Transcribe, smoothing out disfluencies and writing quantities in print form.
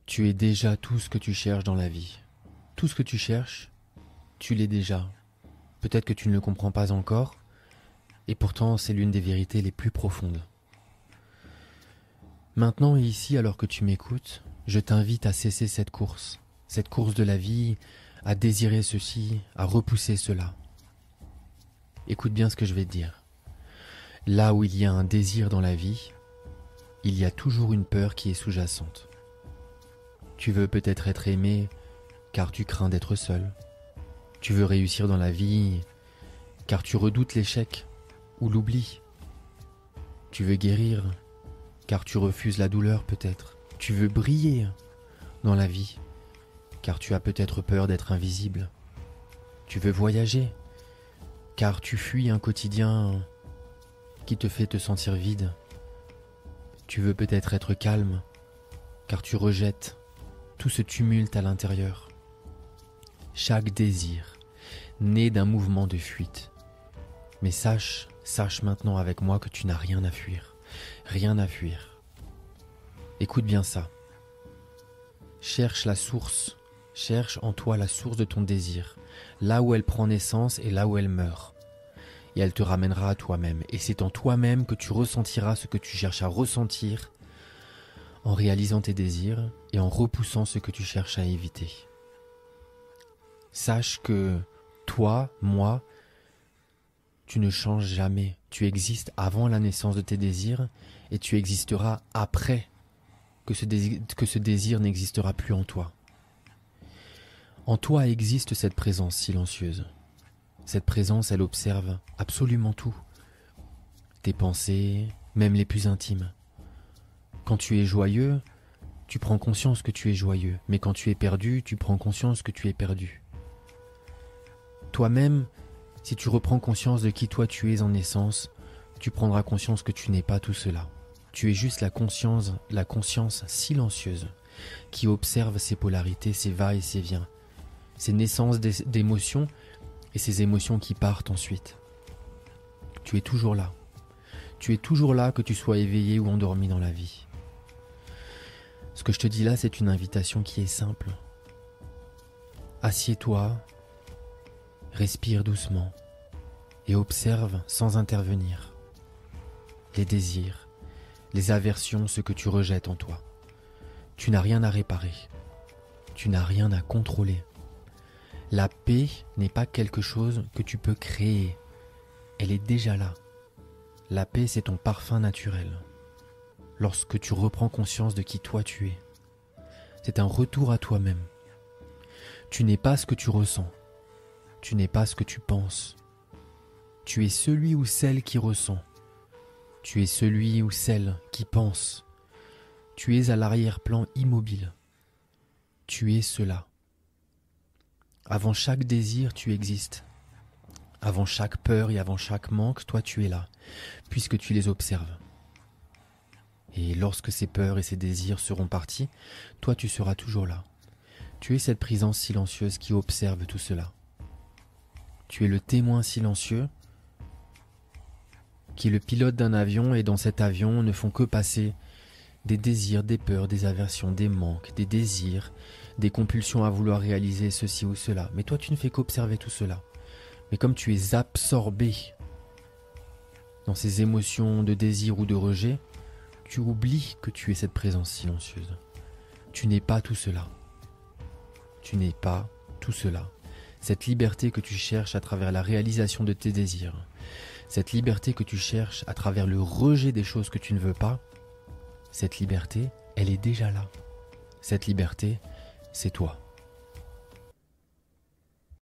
Tu es déjà tout ce que tu cherches dans la vie. Tout ce que tu cherches, tu l'es déjà. Peut-être que tu ne le comprends pas encore, et pourtant c'est l'une des vérités les plus profondes. Maintenant et ici, alors que tu m'écoutes, je t'invite à cesser cette course de la vie, à désirer ceci, à repousser cela. Écoute bien ce que je vais te dire. Là où il y a un désir dans la vie, il y a toujours une peur qui est sous-jacente. Tu veux peut-être être aimé car tu crains d'être seul. Tu veux réussir dans la vie car tu redoutes l'échec ou l'oubli. Tu veux guérir car tu refuses la douleur peut-être. Tu veux briller dans la vie car tu as peut-être peur d'être invisible. Tu veux voyager car tu fuis un quotidien qui te fait te sentir vide. Tu veux peut-être être calme car tu rejettes tout ce tumulte à l'intérieur. Chaque désir naît d'un mouvement de fuite. Mais sache maintenant avec moi que tu n'as rien à fuir. Rien à fuir. Écoute bien ça. Cherche la source. Cherche en toi la source de ton désir. Là où elle prend naissance et là où elle meurt. Et elle te ramènera à toi-même. Et c'est en toi-même que tu ressentiras ce que tu cherches à ressentir en réalisant tes désirs et en repoussant ce que tu cherches à éviter. Sache que toi, moi, tu ne changes jamais. Tu existes avant la naissance de tes désirs et tu existeras après que ce désir n'existera plus en toi. En toi existe cette présence silencieuse. Cette présence, elle observe absolument tout. Tes pensées, même les plus intimes. Quand tu es joyeux, tu prends conscience que tu es joyeux. Mais quand tu es perdu, tu prends conscience que tu es perdu. Toi-même, si tu reprends conscience de qui toi tu es en essence, tu prendras conscience que tu n'es pas tout cela. Tu es juste la conscience silencieuse qui observe ces polarités, ces va et ces vient, ces naissances d'émotions et ces émotions qui partent ensuite. Tu es toujours là. Tu es toujours là que tu sois éveillé ou endormi dans la vie. Ce que je te dis là, c'est une invitation qui est simple. Assieds-toi, respire doucement et observe sans intervenir les désirs, les aversions, ce que tu rejettes en toi. Tu n'as rien à réparer. Tu n'as rien à contrôler. La paix n'est pas quelque chose que tu peux créer. Elle est déjà là. La paix, c'est ton parfum naturel. Lorsque tu reprends conscience de qui toi tu es. C'est un retour à toi-même. Tu n'es pas ce que tu ressens. Tu n'es pas ce que tu penses. Tu es celui ou celle qui ressent. Tu es celui ou celle qui pense. Tu es à l'arrière-plan immobile. Tu es cela. Avant chaque désir, tu existes. Avant chaque peur et avant chaque manque, toi tu es là, puisque tu les observes. Et lorsque ces peurs et ces désirs seront partis, toi tu seras toujours là. Tu es cette présence silencieuse qui observe tout cela. Tu es le témoin silencieux qui est le pilote d'un avion et dans cet avion ne font que passer des désirs, des peurs, des aversions, des manques, des désirs, des compulsions à vouloir réaliser ceci ou cela. Mais toi tu ne fais qu'observer tout cela. Mais comme tu es absorbé dans ces émotions de désir ou de rejet, tu oublies que tu es cette présence silencieuse. Tu n'es pas tout cela. Tu n'es pas tout cela. Cette liberté que tu cherches à travers la réalisation de tes désirs, cette liberté que tu cherches à travers le rejet des choses que tu ne veux pas, cette liberté, elle est déjà là. Cette liberté, c'est toi.